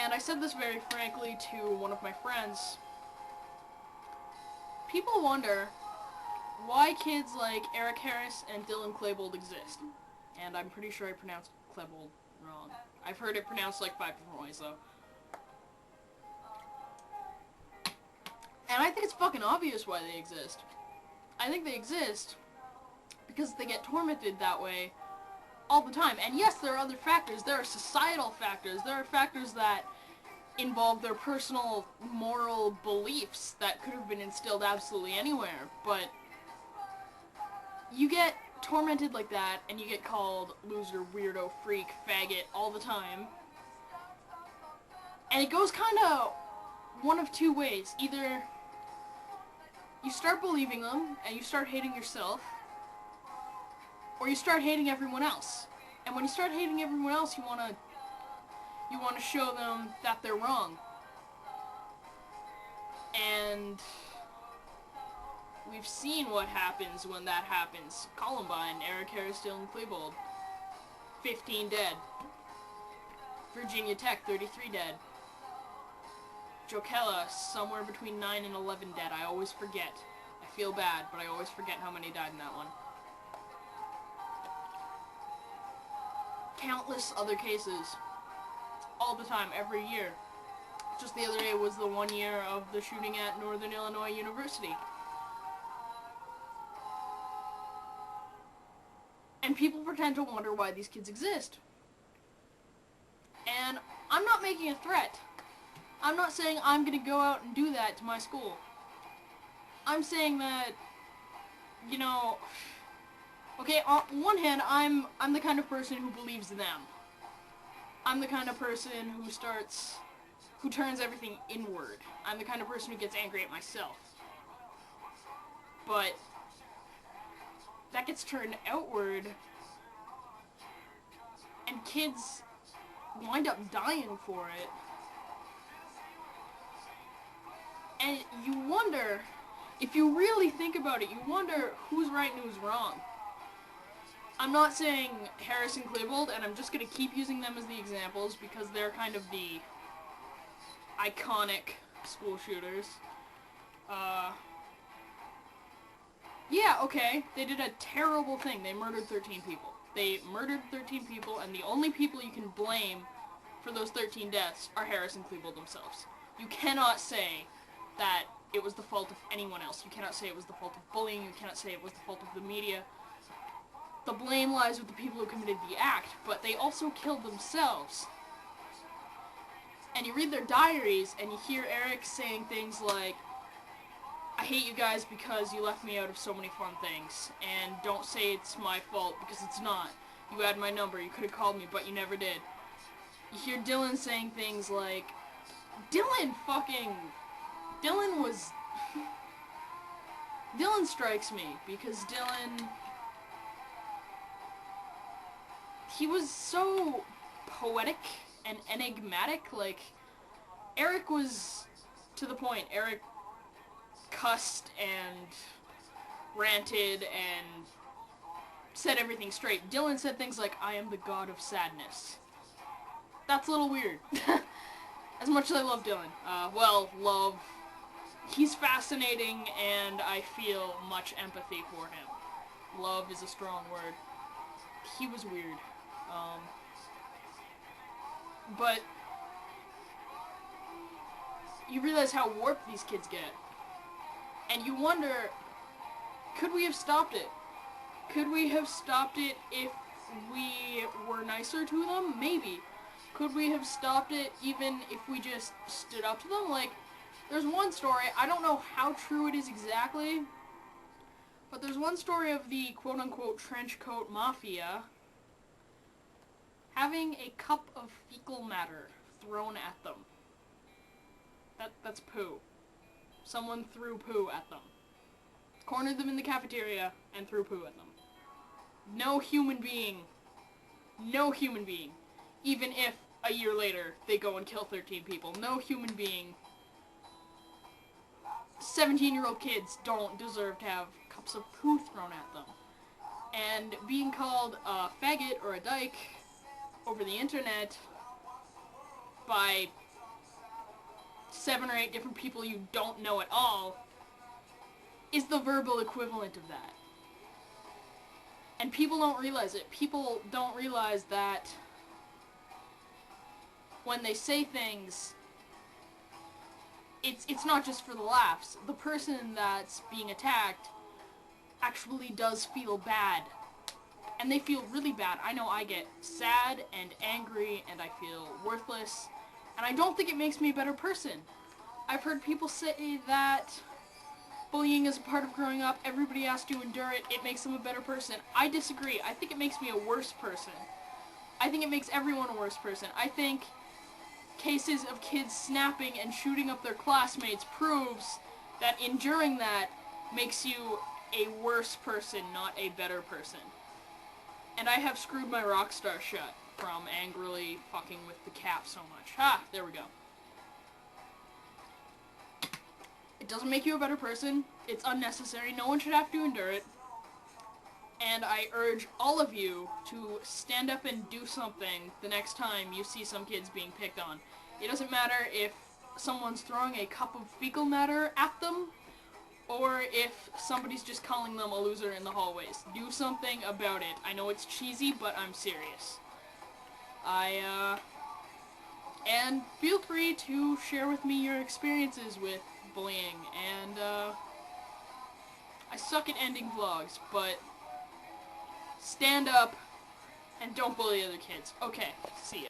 And I said this very frankly to one of my friends. People wonder why kids like Eric Harris and Dylan Klebold exist. And I'm pretty sure I pronounced Klebold wrong. I've heard it pronounced like 5 different ways, though. And I think it's fucking obvious why they exist. I think they exist because they get tormented that way all the time. And yes, there are other factors. There are societal factors. There are factors that involve their personal moral beliefs that could have been instilled absolutely anywhere. But you get tormented like that, and you get called loser, weirdo, freak, faggot all the time. And it goes kind of one of two ways. Either you start believing them, and you start hating yourself, or you start hating everyone else. And when you start hating everyone else, you want to show them that they're wrong. And we've seen what happens when that happens. Columbine, Eric Harris, Dylan Klebold, 15 dead. Virginia Tech, 33 dead. Jokella, somewhere between 9 and 11 dead. I always forget. I feel bad, but I always forget how many died in that one. Countless other cases. All the time, every year. Just the other day was the 1 year of the shooting at Northern Illinois University. And people pretend to wonder why these kids exist. And I'm not making a threat. I'm not saying I'm gonna go out and do that to my school. I'm saying that, you know, okay, on one hand, I'm the kind of person who believes them. I'm the kind of person who turns everything inward. I'm the kind of person who gets angry at myself. But that gets turned outward, and kids wind up dying for it. And you wonder, if you really think about it, you wonder who's right and who's wrong. I'm not saying Harris and Klebold, and I'm just going to keep using them as the examples because they're kind of the iconic school shooters. Yeah, okay, they did a terrible thing. They murdered 13 people. They murdered 13 people, and the only people you can blame for those 13 deaths are Harris and Klebold themselves. You cannot say that it was the fault of anyone else. You cannot say it was the fault of bullying. You cannot say it was the fault of the media. The blame lies with the people who committed the act, but they also killed themselves. And you read their diaries, and you hear Eric saying things like, I hate you guys because you left me out of so many fun things, and don't say it's my fault, because it's not. You had my number, you could have called me, but you never did. You hear Dylan saying things like, Dylan strikes me, because Dylan, he was so poetic and enigmatic. Like, Eric was to the point. Eric cussed and ranted and said everything straight. Dylan said things like, I am the god of sadness. That's a little weird. As much as I love Dylan. He's fascinating, and I feel much empathy for him. Love is a strong word. He was weird. But you realize how warped these kids get. And you wonder, could we have stopped it? Could we have stopped it if we were nicer to them? Maybe. Could we have stopped it even if we just stood up to them? Like, there's one story, I don't know how true it is exactly, but there's one story of the quote-unquote trench coat mafia having a cup of fecal matter thrown at them. That's poo. Someone threw poo at them. Cornered them in the cafeteria and threw poo at them. No human being, even if a year later they go and kill 13 people, no human being, 17-year-old kids don't deserve to have cups of poo thrown at them. And being called a faggot or a dyke over the internet by 7 or 8 different people you don't know at all is the verbal equivalent of that. And people don't realize it. People don't realize that when they say things, it's not just for the laughs. The person that's being attacked actually does feel bad. And they feel really bad. I know I get sad and angry and I feel worthless. And I don't think it makes me a better person. I've heard people say that bullying is a part of growing up. Everybody has to endure it. It makes them a better person. I disagree. I think it makes me a worse person. I think it makes everyone a worse person. I think cases of kids snapping and shooting up their classmates proves that enduring that makes you a worse person, not a better person. And I have screwed my rock star shut from angrily fucking with the cap so much. Ha! There we go. It doesn't make you a better person. It's unnecessary. No one should have to endure it. And I urge all of you to stand up and do something the next time you see some kids being picked on. It doesn't matter if someone's throwing a cup of fecal matter at them, or if somebody's just calling them a loser in the hallways. Do something about it. I know it's cheesy, but I'm serious. And feel free to share with me your experiences with bullying, and, I suck at ending vlogs, but stand up and don't bully other kids. Okay, see ya.